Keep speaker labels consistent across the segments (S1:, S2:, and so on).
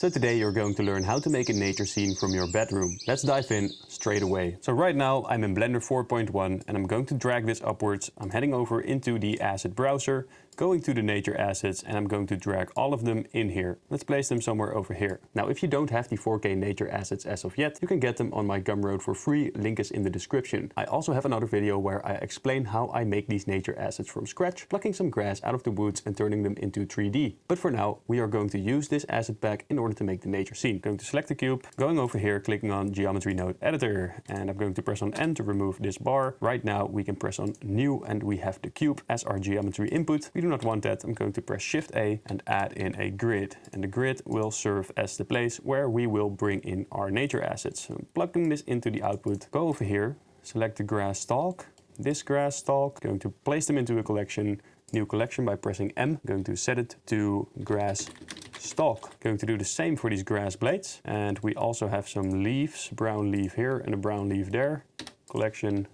S1: So today you're going to learn how to make a nature scene from your bedroom. Let's dive in straight away. So right now I'm in Blender 4.1 and I'm going to drag this upwards. I'm heading over into the asset browser, going to the nature assets, and I'm going to drag all of them in here. Let's place them somewhere over here. Now if you don't have the 4K nature assets as of yet, you can get them on my Gumroad for free. Link is in the description. I also have another video where I explain how I make these nature assets from scratch, plucking some grass out of the woods and turning them into 3D. But for now we are going to use this asset pack in order to make the nature scene. I'm going to select the cube, going over here, clicking on Geometry Node Editor, and I'm going to press on N to remove this bar. Right now we can press on New and we have the cube as our geometry input. We do not want that. I'm going to press Shift A and add in a grid, and the grid will serve as the place where we will bring in our nature assets. So I'm plugging this into the output. Go over here, select the grass stalk, this grass stalk, going to place them into a collection, new collection by pressing M. I'm going to set it to grass stalk. Going to do the same for these grass blades, and we also have some leaves, brown leaf here and a brown leaf there. Collection,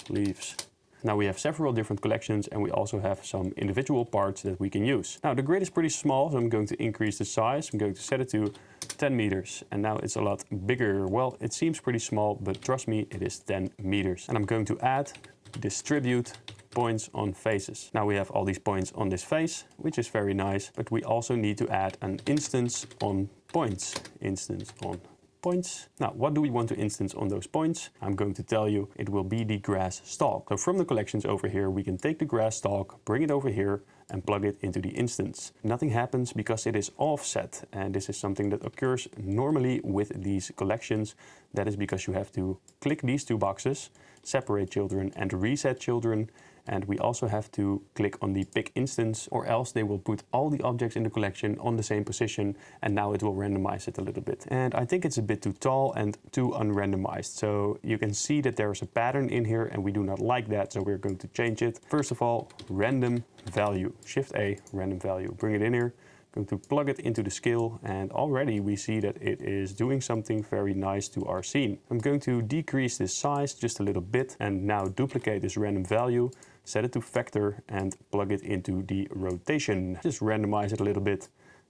S1: leaves. Now we have several different collections and we also have some individual parts that we can use. Now the grid is pretty small, so I'm going to increase the size. I'm going to set it to 10 meters, and now it's a lot bigger. Well, it seems pretty small, but trust me, it is 10 meters. And I'm going to add distribute points on faces. Now we have all these points on this face, which is very nice, but we also need to add an instance on points. Instance on points. Now, what do we want to instance on those points? I'm going to tell you, it will be the grass stalk. So from the collections over here, we can take the grass stalk, bring it over here, and plug it into the instance. Nothing happens because it is offset, and this is something that occurs normally with these collections. That is because you have to click these two boxes, separate children and reset children, and we also have to click on the pick instance, or else they will put all the objects in the collection on the same position, and now it will randomize it a little bit. And I think it's a bit too tall and too unrandomized. So you can see that there is a pattern in here and we do not like that, so we're going to change it. First of all, random value, Shift A, random value, bring it in here. Going to plug it into the scale, and already we see that it is doing something very nice to our scene. I'm going to decrease this size just a little bit and now duplicate this random value, set it to vector and plug it into the rotation. Just randomize it a little bit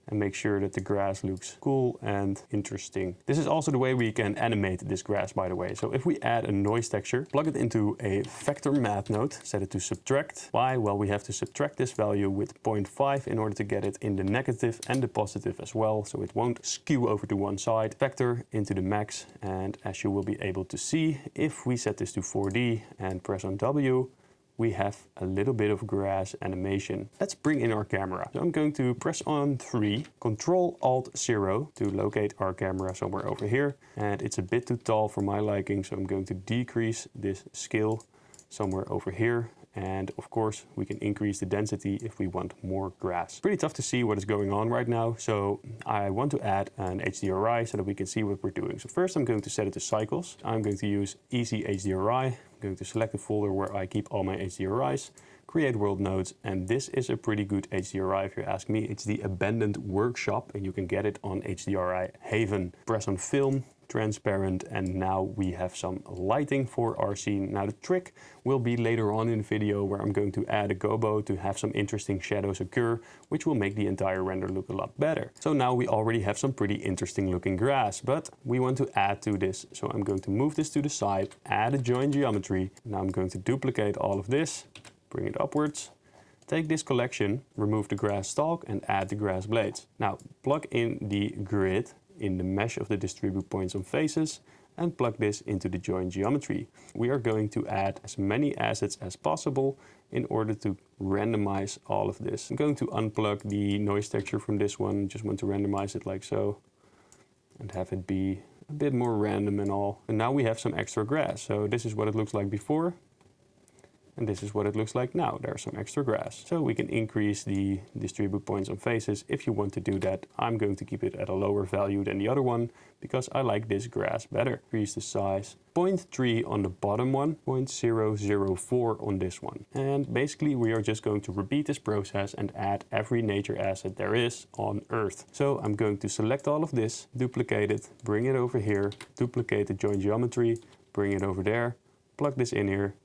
S1: and make sure that the grass looks cool and interesting. This is also the way we can animate this grass, by the way. So if we add a noise texture, plug it into a vector math node, set it to subtract. Why? Well, we have to subtract this value with 0.5 in order to get it in the negative and the positive as well, so it won't skew over to one side. Vector into the max, and as you will be able to see, if we set this to 4D and press on W, we have a little bit of grass animation. Let's bring in our camera. So I'm going to press on 3, Control-Alt-0 to locate our camera somewhere over here. And it's a bit too tall for my liking, so I'm going to decrease this scale somewhere over here. And of course, we can increase the density if we want more grass. Pretty tough to see what is going on right now, so I want to add an HDRI so that we can see what we're doing. So first I'm going to set it to cycles. I'm going to use Easy HDRI. I'm going to select the folder where I keep all my HDRIs, create world nodes, and this is a pretty good HDRI if you ask me. It's the Abandoned Workshop, and you can get it on HDRI Haven. Press on Film, Transparent, and now we have some lighting for our scene. Now the trick will be later on in the video where I'm going to add a gobo to have some interesting shadows occur, which will make the entire render look a lot better. So now we already have some pretty interesting looking grass, but we want to add to this. So I'm going to move this to the side, add a join geometry. Now I'm going to duplicate all of this, bring it upwards, take this collection, remove the grass stalk and add the grass blades. Now plug in the grid in the mesh of the distribute points on faces and plug this into the join geometry. We are going to add as many assets as possible in order to randomize all of this. I'm going to unplug the noise texture from this one, just want to randomize it like so and have it be a bit more random and all. And now we have some extra grass. So this is what it looks like before. And this is what it looks like now. There's some extra grass. So we can increase the distribute points on faces if you want to do that. I'm going to keep it at a lower value than the other one because I like this grass better. Increase the size. 0.3 on the bottom one, 0.004 on this one. And basically we are just going to repeat this process and add every nature asset there is on Earth. So I'm going to select all of this, duplicate it, bring it over here, duplicate the join geometry, bring it over there, plug this in here,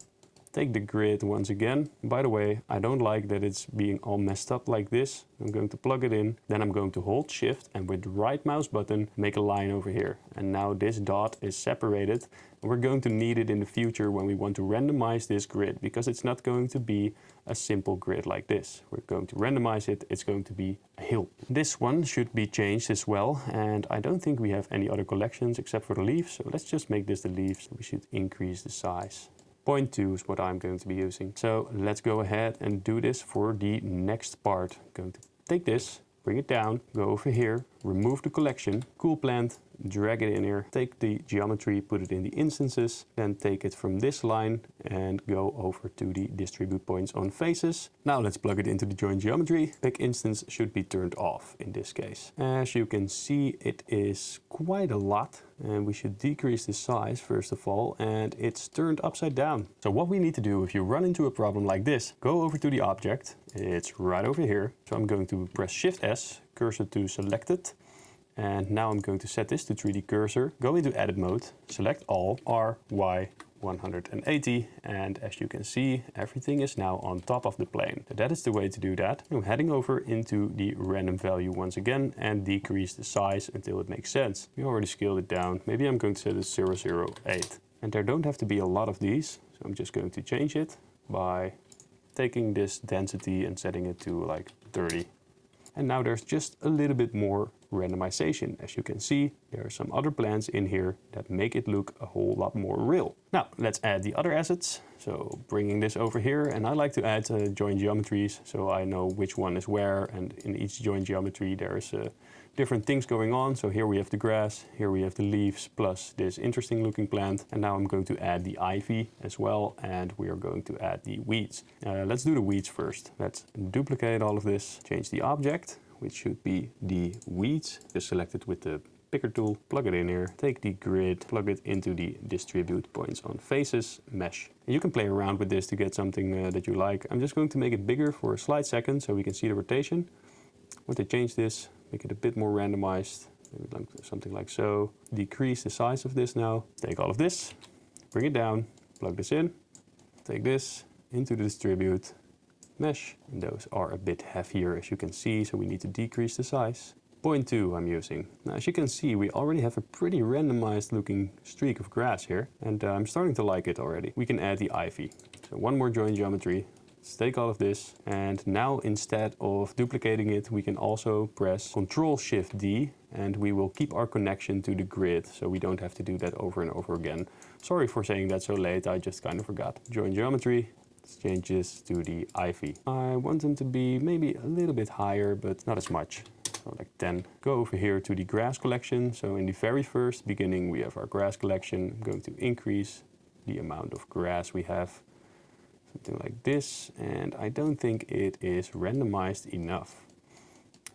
S1: take the grid once again. By the way, I don't like that it's being all messed up like this. I'm going to plug it in, then I'm going to hold shift and with the right mouse button make a line over here. And now this dot is separated. And we're going to need it in the future when we want to randomize this grid, because it's not going to be a simple grid like this. We're going to randomize it, it's going to be a hill. This one should be changed as well, and I don't think we have any other collections except for the leaves, so let's just make this the leaves. We should increase the size. 0.2 is what I'm going to be using. So let's go ahead and do this for the next part. I'm going to take this, bring it down, go over here, remove the collection, cool plant, drag it in here, take the geometry, put it in the instances, then take it from this line and go over to the distribute points on faces. Now let's plug it into the join geometry. Pick instance should be turned off in this case. As you can see, it is quite a lot, and we should decrease the size first of all, and it's turned upside down. So what we need to do if you run into a problem like this, go over to the object. It's right over here. So I'm going to press Shift S, cursor to selected. And now I'm going to set this to 3D cursor, go into edit mode, select all, R, Y, 180, and as you can see, everything is now on top of the plane. So that is the way to do that. I'm heading over into the random value once again and decrease the size until it makes sense. We already scaled it down. Maybe I'm going to set it 008. And there don't have to be a lot of these, so I'm just going to change it by taking this density and setting it to like 30. And now there's just a little bit more randomization. As you can see, there are some other plants in here that make it look a whole lot more real. Now let's add the other assets. So bringing this over here, and I like to add join geometries so I know which one is where, and in each join geometry there's different things going on. So here we have the grass, here we have the leaves, plus this interesting looking plant. And now I'm going to add the ivy as well, and we are going to add the weeds. Let's do the weeds first. Let's duplicate all of this, change the object, which should be the weeds. Just select it with the picker tool, plug it in here, take the grid, plug it into the distribute points on faces, mesh. And you can play around with this to get something that you like. I'm just going to make it bigger for a slight second so we can see the rotation. Want to change this, make it a bit more randomized, maybe like something like so. Decrease the size of this now. Take all of this, bring it down, plug this in, take this into the distribute, mesh, and those are a bit heavier as you can see, so we need to decrease the size. 0.2 I'm using. Now as you can see, we already have a pretty randomized looking streak of grass here, and I'm starting to like it already. We can add the ivy. So one more join geometry. Let's take all of this, and now instead of duplicating it, we can also press Ctrl-Shift-D, and we will keep our connection to the grid, so we don't have to do that over and over again. Sorry for saying that so late, I just kind of forgot. Join geometry. Let's change this to the ivy. I want them to be maybe a little bit higher, but not as much. So like 10. Go over here to the grass collection. So in the very first beginning, we have our grass collection. I'm going to increase the amount of grass we have. Something like this. And I don't think it is randomized enough.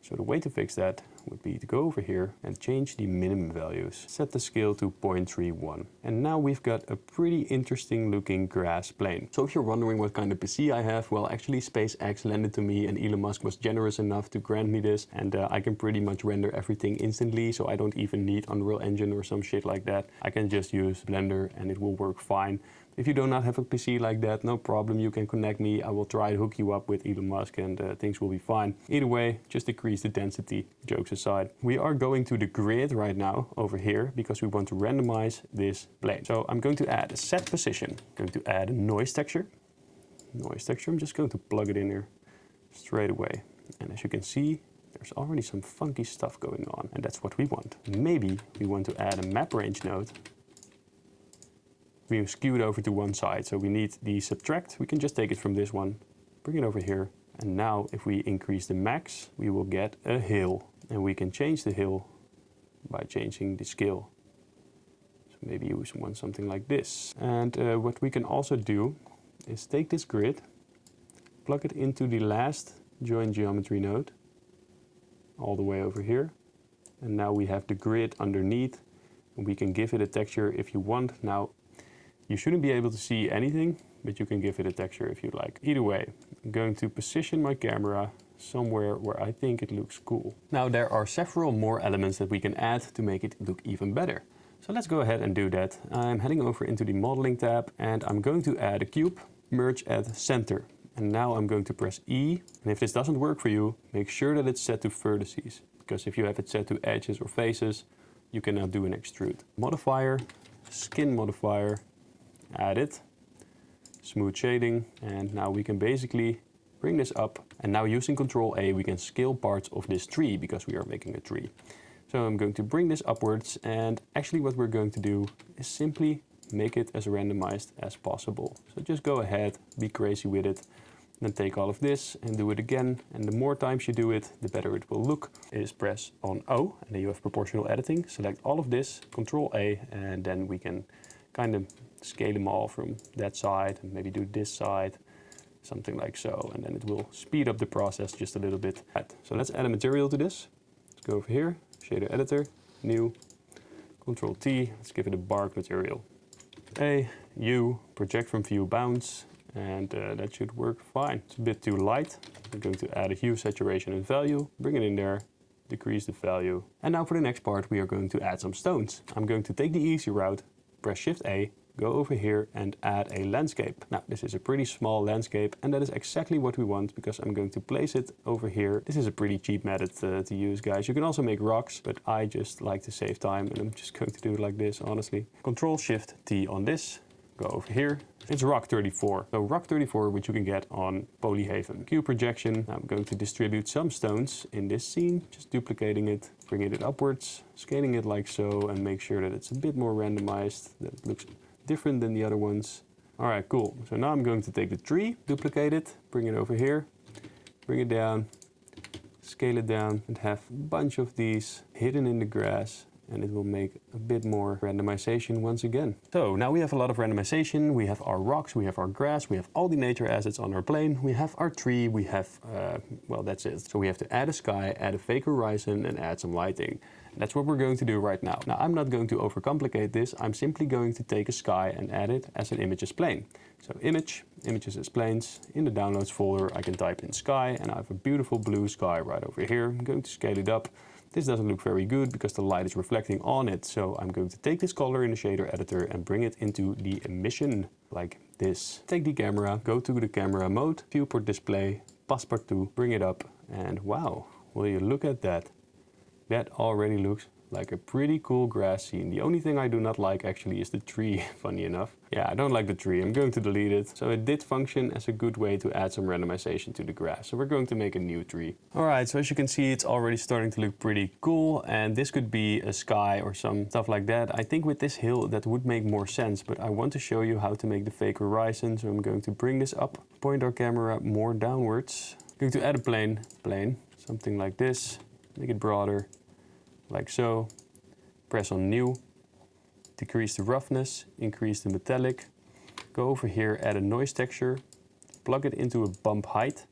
S1: So the way to fix that would be to go over here and change the minimum values. Set the scale to 0.31. And now we've got a pretty interesting looking grass plane. So if you're wondering what kind of PC I have, well, actually SpaceX lended to me and Elon Musk was generous enough to grant me this. And I can pretty much render everything instantly. So I don't even need Unreal Engine or some shit like that. I can just use Blender and it will work fine. If you do not have a PC like that, no problem, you can connect me. I will try to hook you up with Elon Musk and things will be fine. Either way, just decrease the density, jokes aside. We are going to the grid right now over here because we want to randomize this plane. So I'm going to add a set position. I'm going to add a noise texture. Noise texture, I'm just going to plug it in here straight away. And as you can see, there's already some funky stuff going on, and that's what we want. Maybe we want to add a map range node. We skewed over to one side, so we need the subtract. We can just take it from this one, bring it over here. And now if we increase the max, we will get a hill. And we can change the hill by changing the scale. So maybe use one something like this. And what we can also do is take this grid, plug it into the last join geometry node, all the way over here. And now we have the grid underneath. And we can give it a texture if you want. Now, you shouldn't be able to see anything, but you can give it a texture if you like. Either way, I'm going to position my camera somewhere where I think it looks cool. Now there are several more elements that we can add to make it look even better. So let's go ahead and do that. I'm heading over into the modeling tab and I'm going to add a cube. merge at center. And now I'm going to press E. And if this doesn't work for you, make sure that it's set to vertices. Because if you have it set to edges or faces, you cannot do an extrude. Modifier, skin modifier, add it, smooth shading, and now we can basically bring this up. And now using Control A, we can scale parts of this tree because we are making a tree. So I'm going to bring this upwards, and actually what we're going to do is simply make it as randomized as possible. So just go ahead, be crazy with it, then take all of this and do it again. And the more times you do it, the better it will look. Is press on O, and then you have proportional editing. Select all of this, Control A, and then we can kind of scale them all from that side and maybe do this side, something like so. And then it will speed up the process just a little bit. Right, so let's add a material to this. Let's go over here, shader editor, new, Control T, let's give it a bark material. A, U, project from view bounce, and that should work fine. It's a bit too light. I'm going to add a hue, saturation and value, bring it in there, decrease the value. And now for the next part, we are going to add some stones. I'm going to take the easy route, press Shift A, go over here and add a landscape. Now this is a pretty small landscape, and that is exactly what we want because I'm going to place it over here. This is a pretty cheap method to use, guys. You can also make rocks, but I just like to save time and I'm just going to do it like this, honestly. Control Shift T on this, go over here. It's Rock 34. So Rock 34, which you can get on Polyhaven. Cube projection. I'm going to distribute some stones in this scene, just duplicating it, bringing it upwards, scaling it like so, and make sure that it's a bit more randomized, that it looks different than the other ones. All right, cool. So now I'm going to take the tree, duplicate it, bring it over here, bring it down, scale it down, and have a bunch of these hidden in the grass, and it will make a bit more randomization once again. So now we have a lot of randomization. We have our rocks, we have our grass, we have all the nature assets on our plane, we have our tree, we have, well, that's it. So we have to add a sky, add a fake horizon, and add some lighting. That's what we're going to do right now. Now, I'm not going to overcomplicate this. I'm simply going to take a sky and add it as an image as plane. So image, images as planes. In the downloads folder, I can type in sky, and I have a beautiful blue sky right over here. I'm going to scale it up. This doesn't look very good because the light is reflecting on it. So I'm going to take this color in the shader editor and bring it into the emission like this. Take the camera, go to the camera mode, viewport display, passepartout, bring it up, and wow, will you look at that? That already looks like a pretty cool grass scene. The only thing I do not like actually is the tree, funny enough. Yeah, I don't like the tree. I'm going to delete it. So it did function as a good way to add some randomization to the grass. So we're going to make a new tree. All right, so as you can see, it's already starting to look pretty cool. And this could be a sky or some stuff like that. I think with this hill, that would make more sense. But I want to show you how to make the fake horizon. So I'm going to bring this up, point our camera more downwards. I'm going to add a plane, something like this. Make it broader. Like so, press on new, decrease the roughness, increase the metallic, go over here, add a noise texture, plug it into a bump height,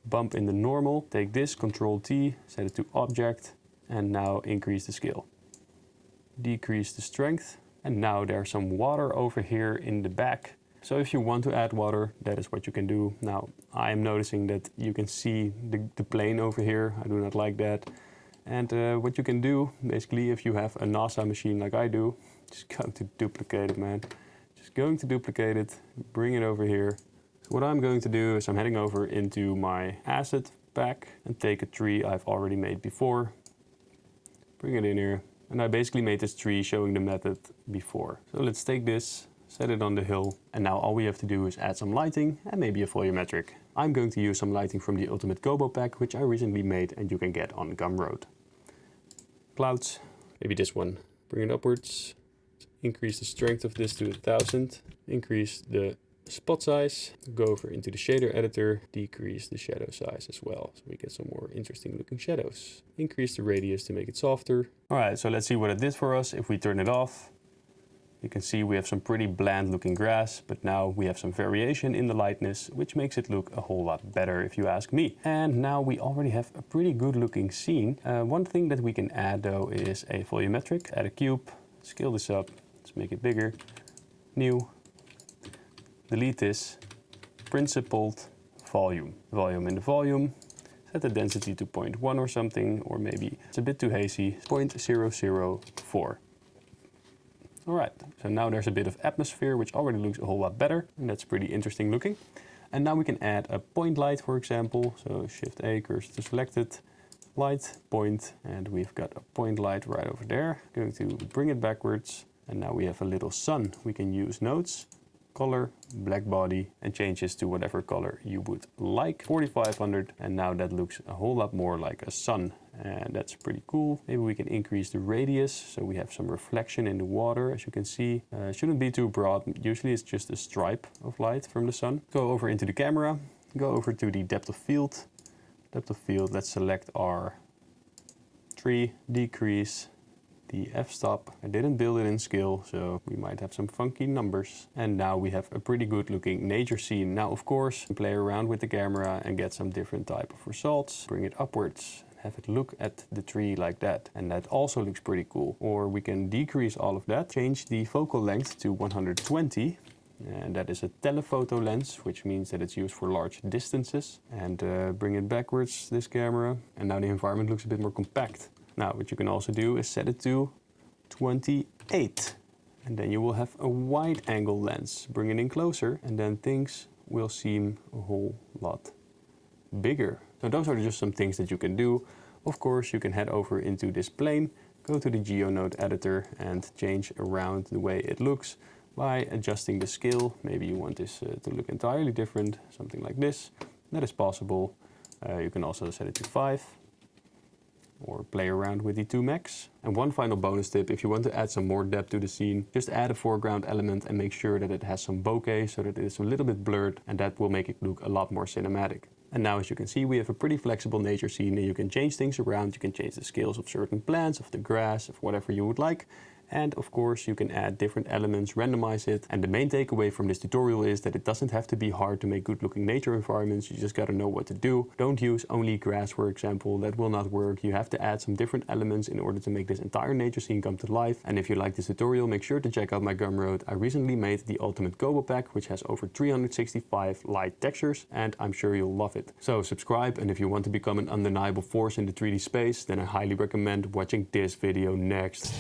S1: bump in the normal, take this, Control T, set it to object, and now increase the scale. Decrease the strength, and now there's some water over here in the back. So if you want to add water, that is what you can do. Now, I am noticing that you can see the plane over here. I do not like that. And what you can do, basically, if you have a NASA machine like I do, just going to duplicate it, man. Just going to duplicate it, bring it over here. So what I'm going to do is I'm heading over into my asset pack and take a tree I've already made before. Bring it in here. And I basically made this tree showing the method before. So let's take this, set it on the hill. And now all we have to do is add some lighting and maybe a volumetric. I'm going to use some lighting from the Ultimate Gobo pack, which I recently made and you can get on Gumroad. Clouds, maybe this one. Bring it upwards. Increase the strength of this to 1000. Increase the spot size. Go over into the shader editor. Decrease the shadow size as well, so we get some more interesting looking shadows. Increase the radius to make it softer. All right, so let's see what it did for us. If we turn it off, you can see we have some pretty bland looking grass, but now we have some variation in the lightness, which makes it look a whole lot better if you ask me. And now we already have a pretty good looking scene. One thing that we can add though is a volumetric. Add a cube, scale this up, let's make it bigger. New, delete this, principled volume. Volume in the volume. Set the density to 0.1 or something, or maybe it's a bit too hazy, 0.004. All right, so now there's a bit of atmosphere, which already looks a whole lot better, and that's pretty interesting looking. And now we can add a point light, for example. So Shift A, cursor to selected, light, point, and we've got a point light right over there. Going to bring it backwards, and now we have a little sun. We can use nodes, color, black body, and change this to whatever color you would like. 4500, and now that looks a whole lot more like a sun, and that's pretty cool. Maybe we can increase the radius, so we have some reflection in the water, as you can see. Shouldn't be too broad. Usually it's just a stripe of light from the sun. Go over into the camera, go over to the depth of field. Depth of field, let's select our tree, decrease the f-stop. I didn't build it in scale, so we might have some funky numbers. And now we have a pretty good looking nature scene. Now, of course, play around with the camera and get some different type of results. Bring it upwards, have it look at the tree like that. And that also looks pretty cool. Or we can decrease all of that, change the focal length to 120. And that is a telephoto lens, which means that it's used for large distances. And bring it backwards, this camera. And now the environment looks a bit more compact. Now, what you can also do is set it to 28. And then you will have a wide angle lens. Bring it in closer, and then things will seem a whole lot bigger. So those are just some things that you can do. Of course, you can head over into this plane, go to the GeoNode editor, and change around the way it looks by adjusting the scale. Maybe you want this to look entirely different, something like this. That is possible. You can also set it to 5 or play around with the 2 max. And one final bonus tip, if you want to add some more depth to the scene, just add a foreground element and make sure that it has some bokeh so that it is a little bit blurred, and that will make it look a lot more cinematic. And now, as you can see, we have a pretty flexible nature scene, and you can change things around. You can change the scales of certain plants, of the grass, of whatever you would like. And of course, you can add different elements, randomize it. And the main takeaway from this tutorial is that it doesn't have to be hard to make good looking nature environments. You just gotta know what to do. Don't use only grass, for example. That will not work. You have to add some different elements in order to make this entire nature scene come to life. And if you like this tutorial, make sure to check out my Gumroad. I recently made the Ultimate Gobo Pack, which has over 365 light textures, and I'm sure you'll love it. So subscribe, and if you want to become an undeniable force in the 3D space, then I highly recommend watching this video next.